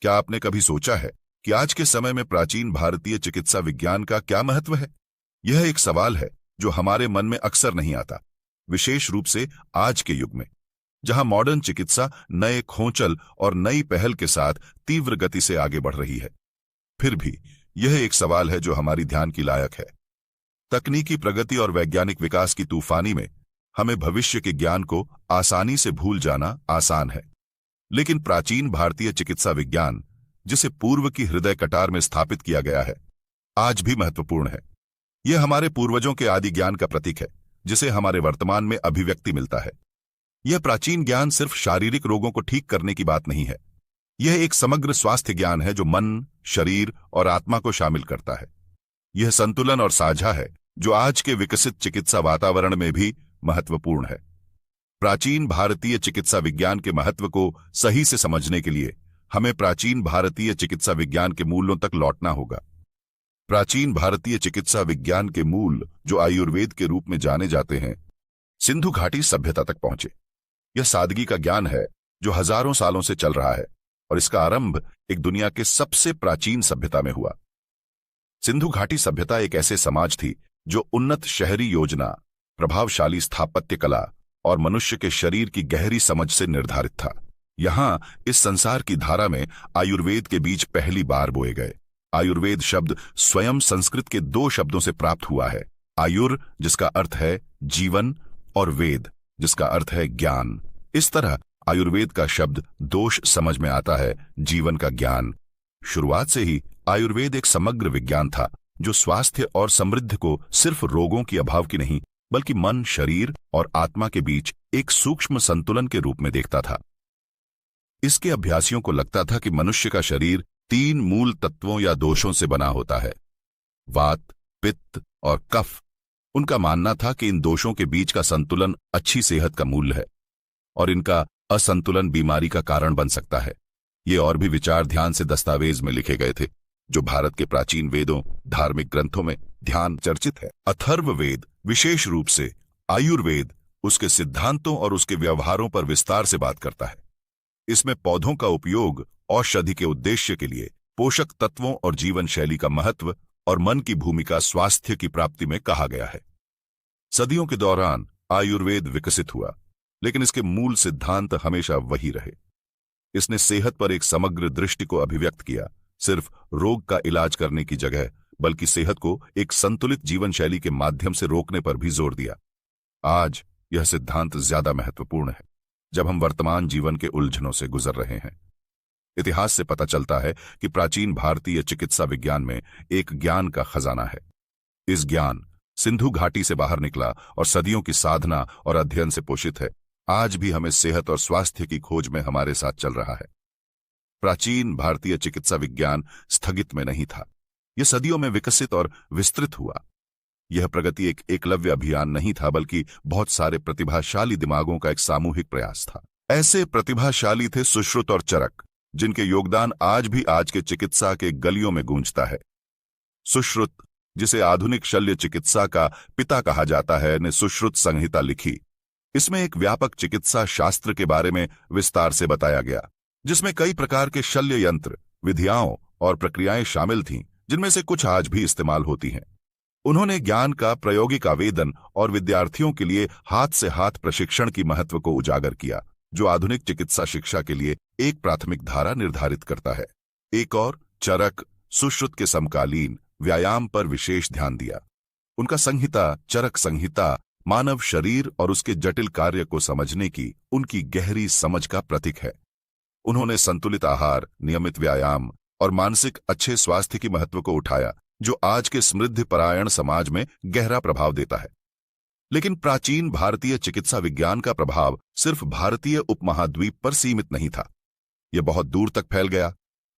क्या आपने कभी सोचा है कि आज के समय में प्राचीन भारतीय चिकित्सा विज्ञान का क्या महत्व है? यह एक सवाल है जो हमारे मन में अक्सर नहीं आता, विशेष रूप से आज के युग में, जहां मॉडर्न चिकित्सा नए खोंचल और नई पहल के साथ तीव्र गति से आगे बढ़ रही है। फिर भी यह एक सवाल है जो हमारी ध्यान की लायक है। तकनीकी प्रगति और वैज्ञानिक विकास की तूफानी में हमें भविष्य के ज्ञान को आसानी से भूल जाना आसान है, लेकिन प्राचीन भारतीय चिकित्सा विज्ञान, जिसे पूर्व की हृदय कटार में स्थापित किया गया है, आज भी महत्वपूर्ण है। यह हमारे पूर्वजों के आदि ज्ञान का प्रतीक है, जिसे हमारे वर्तमान में अभिव्यक्ति मिलता है। यह प्राचीन ज्ञान सिर्फ शारीरिक रोगों को ठीक करने की बात नहीं है। यह एक समग्र स्वास्थ्य ज्ञान है जो मन, शरीर और आत्मा को शामिल करता है। यह संतुलन और साझा है जो आज के विकसित चिकित्सा वातावरण में भी महत्वपूर्ण है। प्राचीन भारतीय चिकित्सा विज्ञान के महत्व को सही से समझने के लिए हमें प्राचीन भारतीय चिकित्सा विज्ञान के मूलों तक लौटना होगा। प्राचीन भारतीय चिकित्सा विज्ञान के मूल, जो आयुर्वेद के रूप में जाने जाते हैं, सिंधु घाटी सभ्यता तक पहुंचे। यह सादगी का ज्ञान है जो हजारों सालों से चल रहा है, और इसका आरंभ एक दुनिया के सबसे प्राचीन सभ्यता में हुआ। सिंधु घाटी सभ्यता एक ऐसे समाज थी जो उन्नत शहरी योजना, प्रभावशाली स्थापत्य कला और मनुष्य के शरीर की गहरी समझ से निर्धारित था। यहां इस संसार की धारा में आयुर्वेद के बीज पहली बार बोए गए। आयुर्वेद शब्द स्वयं संस्कृत के दो शब्दों से प्राप्त हुआ है, आयुर जिसका अर्थ है जीवन और वेद जिसका अर्थ है ज्ञान। इस तरह आयुर्वेद का शब्द दोष समझ में आता है, जीवन का ज्ञान। शुरुआत से ही आयुर्वेद एक समग्र विज्ञान था जो स्वास्थ्य और समृद्धि को सिर्फ रोगों की अभाव की नहीं, बल्कि मन, शरीर और आत्मा के बीच एक सूक्ष्म संतुलन के रूप में देखता था। इसके अभ्यासियों को लगता था कि मनुष्य का शरीर 3 मूल तत्वों या दोषों से बना होता है, वात, पित्त और कफ। उनका मानना था कि इन दोषों के बीच का संतुलन अच्छी सेहत का मूल है और इनका असंतुलन बीमारी का कारण बन सकता है। ये और भी विचार ध्यान से दस्तावेज में लिखे गए थे, जो भारत के प्राचीन वेदों, धार्मिक ग्रंथों में ध्यान चर्चित है। अथर्ववेद, विशेष रूप से आयुर्वेद, उसके सिद्धांतों और उसके व्यवहारों पर विस्तार से बात करता है। इसमें पौधों का उपयोग औषधि के उद्देश्य के लिए, पोषक तत्वों और जीवन शैली का महत्व और मन की भूमिका स्वास्थ्य की प्राप्ति में कहा गया है। सदियों के दौरान आयुर्वेद विकसित हुआ, लेकिन इसके मूल सिद्धांत हमेशा वही रहे। इसने सेहत पर एक समग्र दृष्टि को अभिव्यक्त किया, सिर्फ रोग का इलाज करने की जगह, बल्कि सेहत को एक संतुलित जीवन शैली के माध्यम से रोकने पर भी जोर दिया। आज यह सिद्धांत ज्यादा महत्वपूर्ण है जब हम वर्तमान जीवन के उलझनों से गुजर रहे हैं। इतिहास से पता चलता है कि प्राचीन भारतीय चिकित्सा विज्ञान में एक ज्ञान का खजाना है। इस ज्ञान सिंधु घाटी से बाहर निकला और सदियों की साधना और अध्ययन से पोषित है। आज भी हमें सेहत और स्वास्थ्य की खोज में हमारे साथ चल रहा है। प्राचीन भारतीय चिकित्सा विज्ञान स्थगित में नहीं था, यह सदियों में विकसित और विस्तृत हुआ। यह प्रगति एक एकलव्य अभियान नहीं था, बल्कि बहुत सारे प्रतिभाशाली दिमागों का एक सामूहिक प्रयास था। ऐसे प्रतिभाशाली थे सुश्रुत और चरक, जिनके योगदान आज भी आज के चिकित्सा के गलियों में गूंजता है। सुश्रुत, जिसे आधुनिक शल्य चिकित्सा का पिता कहा जाता है, ने सुश्रुत संहिता लिखी। इसमें एक व्यापक चिकित्सा शास्त्र के बारे में विस्तार से बताया गया, जिसमें कई प्रकार के शल्य यंत्र, विधियाओं और प्रक्रियाएं शामिल थीं, जिनमें से कुछ आज भी इस्तेमाल होती हैं। उन्होंने ज्ञान का प्रायोगिक आवेदन और विद्यार्थियों के लिए हाथ से हाथ प्रशिक्षण की महत्व को उजागर किया, जो आधुनिक चिकित्सा शिक्षा के लिए एक प्राथमिक धारा निर्धारित करता है। एक और, चरक, सुश्रुत के समकालीन व्यायाम पर विशेष ध्यान दिया। उनका संहिता, चरक संहिता, मानव शरीर और उसके जटिल कार्य को समझने की उनकी गहरी समझ का प्रतीक है। उन्होंने संतुलित आहार, नियमित व्यायाम और मानसिक अच्छे स्वास्थ्य की महत्व को उठाया, जो आज के समृद्धि परायण समाज में गहरा प्रभाव देता है। लेकिन प्राचीन भारतीय चिकित्सा विज्ञान का प्रभाव सिर्फ भारतीय उपमहाद्वीप पर सीमित नहीं था। यह बहुत दूर तक फैल गया,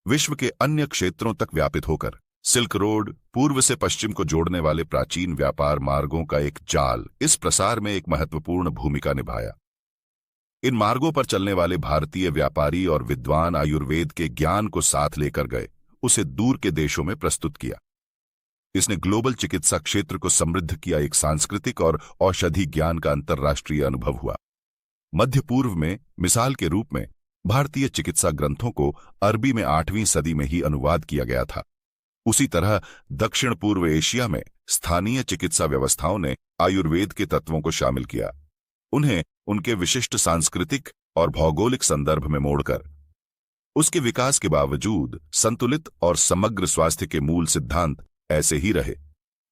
विश्व के अन्य क्षेत्रों तक व्यापित होकर। सिल्क रोड, पूर्व से पश्चिम को जोड़ने वाले प्राचीन व्यापार मार्गों का एक जाल, इस प्रसार में एक महत्वपूर्ण भूमिका निभाया। इन मार्गों पर चलने वाले भारतीय व्यापारी और विद्वान आयुर्वेद के ज्ञान को साथ लेकर गए, उसे दूर के देशों में प्रस्तुत किया। इसने ग्लोबल चिकित्सा क्षेत्र को समृद्ध किया। एक सांस्कृतिक और औषधि ज्ञान का अंतर्राष्ट्रीय अनुभव हुआ। मध्य पूर्व में, मिसाल के रूप में, भारतीय चिकित्सा ग्रंथों को अरबी में 8वीं सदी में ही अनुवाद किया गया था। उसी तरह दक्षिण पूर्व एशिया में स्थानीय चिकित्सा व्यवस्थाओं ने आयुर्वेद के तत्वों को शामिल किया, उन्हें उनके विशिष्ट सांस्कृतिक और भौगोलिक संदर्भ में मोड़कर। उसके विकास के बावजूद संतुलित और समग्र स्वास्थ्य के मूल सिद्धांत ऐसे ही रहे,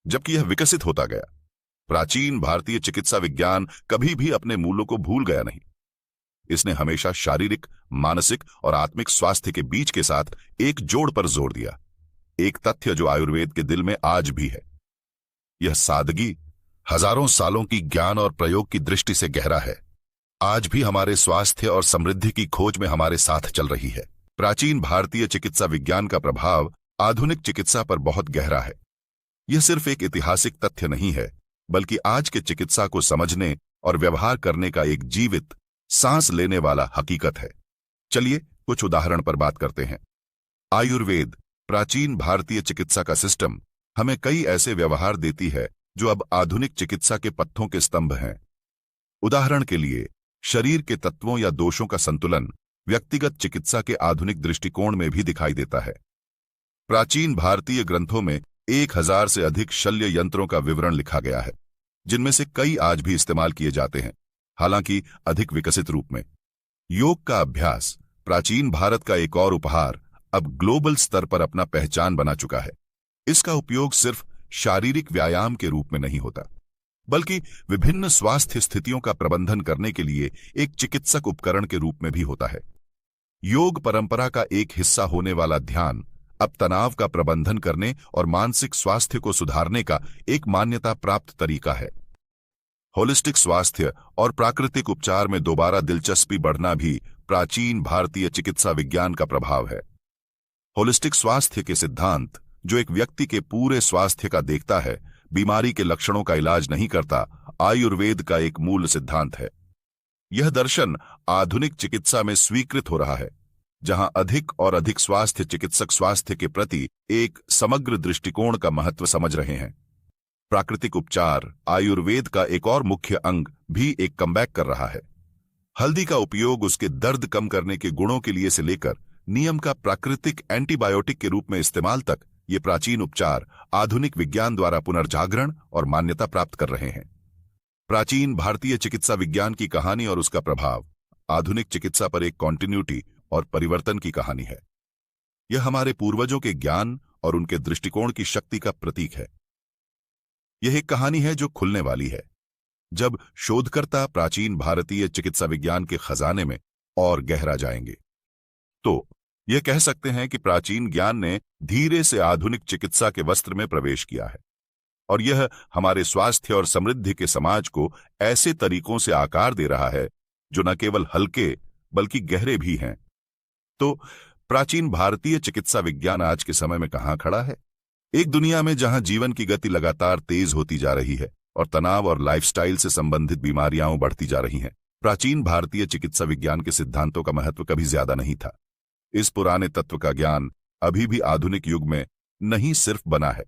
जबकि यह विकसित होता गया। प्राचीन भारतीय चिकित्सा विज्ञान कभी भी अपने मूलों को भूल गया नहीं। इसने हमेशा शारीरिक, मानसिक और आत्मिक स्वास्थ्य के बीच के साथ एक जोड़ पर जोर दिया, एक तथ्य जो आयुर्वेद के दिल में आज भी है। यह सादगी हजारों सालों की ज्ञान और प्रयोग की दृष्टि से गहरा है, आज भी हमारे स्वास्थ्य और समृद्धि की खोज में हमारे साथ चल रही है। प्राचीन भारतीय चिकित्सा विज्ञान का प्रभाव आधुनिक चिकित्सा पर बहुत गहरा है। यह सिर्फ एक ऐतिहासिक तथ्य नहीं है, बल्कि आज के चिकित्सा को समझने और व्यवहार करने का एक जीवित, सांस लेने वाला हकीकत है। चलिए कुछ उदाहरण पर बात करते हैं। आयुर्वेद, प्राचीन भारतीय चिकित्सा का सिस्टम, हमें कई ऐसे व्यवहार देती है जो अब आधुनिक चिकित्सा के पत्थों के स्तंभ हैं। उदाहरण के लिए, शरीर के तत्वों या दोषों का संतुलन व्यक्तिगत चिकित्सा के आधुनिक दृष्टिकोण में भी दिखाई देता है। प्राचीन भारतीय ग्रंथों में 1000 से अधिक शल्य यंत्रों का विवरण लिखा गया है, जिनमें से कई आज भी इस्तेमाल किए जाते हैं, हालांकि अधिक विकसित रूप में। योग का अभ्यास, प्राचीन भारत का एक और उपहार, अब ग्लोबल स्तर पर अपना पहचान बना चुका है। इसका उपयोग सिर्फ शारीरिक व्यायाम के रूप में नहीं होता, बल्कि विभिन्न स्वास्थ्य स्थितियों का प्रबंधन करने के लिए एक चिकित्सक उपकरण के रूप में भी होता है। योग परंपरा का एक हिस्सा होने वाला ध्यान अब तनाव का प्रबंधन करने और मानसिक स्वास्थ्य को सुधारने का एक मान्यता प्राप्त तरीका है। होलिस्टिक स्वास्थ्य और प्राकृतिक उपचार में दोबारा दिलचस्पी बढ़ना भी प्राचीन भारतीय चिकित्सा विज्ञान का प्रभाव है। होलिस्टिक स्वास्थ्य के सिद्धांत, जो एक व्यक्ति के पूरे स्वास्थ्य का देखता है, बीमारी के लक्षणों का इलाज नहीं करता, आयुर्वेद का एक मूल सिद्धांत है। यह दर्शन आधुनिक चिकित्सा में स्वीकृत हो रहा है, जहां अधिक और अधिक स्वास्थ्य चिकित्सक स्वास्थ्य के प्रति एक समग्र दृष्टिकोण का महत्व समझ रहे हैं। प्राकृतिक उपचार, आयुर्वेद का एक और मुख्य अंग, भी एक कमबैक कर रहा है। हल्दी का उपयोग उसके दर्द कम करने के गुणों के लिए से लेकर नीम का प्राकृतिक एंटीबायोटिक के रूप में इस्तेमाल तक, ये प्राचीन उपचार आधुनिक विज्ञान द्वारा पुनर्जागरण और मान्यता प्राप्त कर रहे हैं। प्राचीन भारतीय चिकित्सा विज्ञान की कहानी और उसका प्रभाव आधुनिक चिकित्सा पर एक कॉन्टिन्यूटी और परिवर्तन की कहानी है। यह हमारे पूर्वजों के ज्ञान और उनके दृष्टिकोण की शक्ति का प्रतीक है। यह एक कहानी है जो खुलने वाली है, जब शोधकर्ता प्राचीन भारतीय चिकित्सा विज्ञान के खजाने में और गहरा जाएंगे। तो यह कह सकते हैं कि प्राचीन ज्ञान ने धीरे से आधुनिक चिकित्सा के वस्त्र में प्रवेश किया है, और यह हमारे स्वास्थ्य और समृद्धि के समाज को ऐसे तरीकों से आकार दे रहा है जो न केवल हल्के बल्कि गहरे भी हैं। तो प्राचीन भारतीय चिकित्सा विज्ञान आज के समय में कहां खड़ा है? एक दुनिया में जहां जीवन की गति लगातार तेज होती जा रही है और तनाव और लाइफस्टाइल से संबंधित बीमारियां बढ़ती जा रही हैं, प्राचीन भारतीय चिकित्सा विज्ञान के सिद्धांतों का महत्व कभी ज्यादा नहीं था। इस पुराने तत्व का ज्ञान अभी भी आधुनिक युग में नहीं सिर्फ बना है,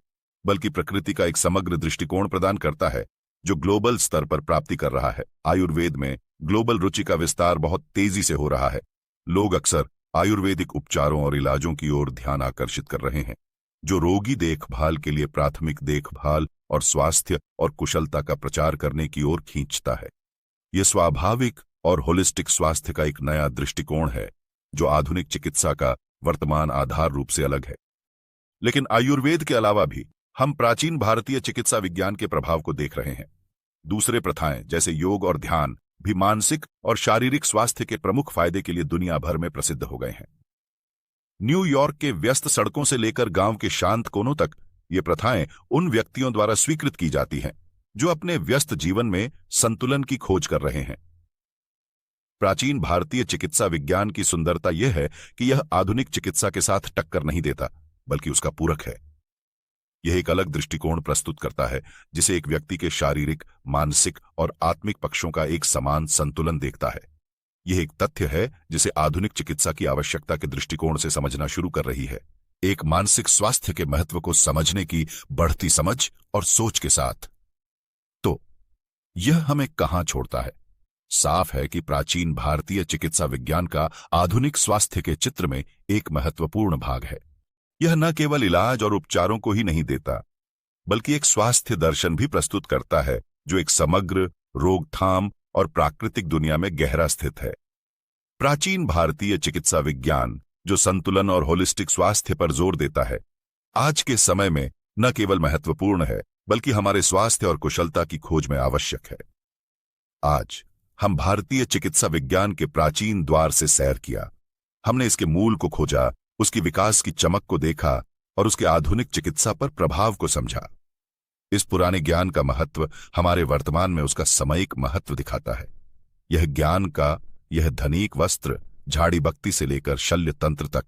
बल्कि प्रकृति का एक समग्र दृष्टिकोण प्रदान करता है जो ग्लोबल स्तर पर प्राप्ति कर रहा है। आयुर्वेद में ग्लोबल रुचि का विस्तार बहुत तेजी से हो रहा है। लोग अक्सर आयुर्वेदिक उपचारों और इलाजों की ओर ध्यान आकर्षित कर रहे हैं, जो रोगी देखभाल के लिए प्राथमिक देखभाल और स्वास्थ्य और कुशलता का प्रचार करने की ओर खींचता है। यह स्वाभाविक और होलिस्टिक स्वास्थ्य का एक नया दृष्टिकोण है जो आधुनिक चिकित्सा का वर्तमान आधार रूप से अलग है। लेकिन आयुर्वेद के अलावा भी हम प्राचीन भारतीय चिकित्सा विज्ञान के प्रभाव को देख रहे हैं। दूसरे प्रथाएं जैसे योग और ध्यान भी मानसिक और शारीरिक स्वास्थ्य के प्रमुख फायदे के लिए दुनिया भर में प्रसिद्ध हो गए हैं। न्यूयॉर्क के व्यस्त सड़कों से लेकर गांव के शांत कोनों तक ये प्रथाएं उन व्यक्तियों द्वारा स्वीकृत की जाती हैं जो अपने व्यस्त जीवन में संतुलन की खोज कर रहे हैं। प्राचीन भारतीय चिकित्सा विज्ञान की सुंदरता यह है कि यह आधुनिक चिकित्सा के साथ टक्कर नहीं देता, बल्कि उसका पूरक है। यह एक अलग दृष्टिकोण प्रस्तुत करता है जिसे एक व्यक्ति के शारीरिक, मानसिक और आत्मिक पक्षों का एक समान संतुलन देखता है। यह एक तथ्य है जिसे आधुनिक चिकित्सा की आवश्यकता के दृष्टिकोण से समझना शुरू कर रही है, एक मानसिक स्वास्थ्य के महत्व को समझने की बढ़ती समझ और सोच के साथ। तो यह हमें कहां छोड़ता है? साफ है कि प्राचीन भारतीय चिकित्सा विज्ञान का आधुनिक स्वास्थ्य के चित्र में एक महत्वपूर्ण भाग है। यह न केवल इलाज और उपचारों को ही नहीं देता, बल्कि एक स्वास्थ्य दर्शन भी प्रस्तुत करता है जो एक समग्र रोकथाम और प्राकृतिक दुनिया में गहरा स्थित है। प्राचीन भारतीय चिकित्सा विज्ञान जो संतुलन और होलिस्टिक स्वास्थ्य पर जोर देता है, आज के समय में न केवल महत्वपूर्ण है बल्कि हमारे स्वास्थ्य और कुशलता की खोज में आवश्यक है। आज हम भारतीय चिकित्सा विज्ञान के प्राचीन द्वार से सैर किया। हमने इसके मूल को खोजा, उसकी विकास की चमक को देखा और उसके आधुनिक चिकित्सा पर प्रभाव को समझा। इस पुराने ज्ञान का महत्व हमारे वर्तमान में उसका सामयिक महत्व दिखाता है। यह ज्ञान का यह धनिक वस्त्र झाड़ी बत्ती से लेकर शल्य तंत्र तक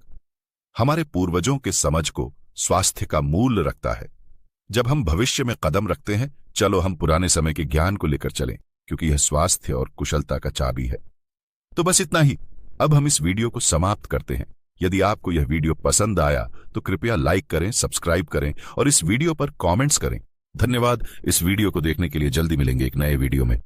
हमारे पूर्वजों के समझ को स्वास्थ्य का मूल रखता है। जब हम भविष्य में कदम रखते हैं, चलो हम पुराने समय के ज्ञान को लेकर चलें, क्योंकि यह स्वास्थ्य और कुशलता का चाबी है। तो बस इतना ही। अब हम इस वीडियो को समाप्त करते हैं। यदि आपको यह वीडियो पसंद आया तो कृपया लाइक करें, सब्सक्राइब करें और इस वीडियो पर कमेंट्स करें। धन्यवाद। इस वीडियो को देखने के लिए जल्दी मिलेंगे एक नए वीडियो में।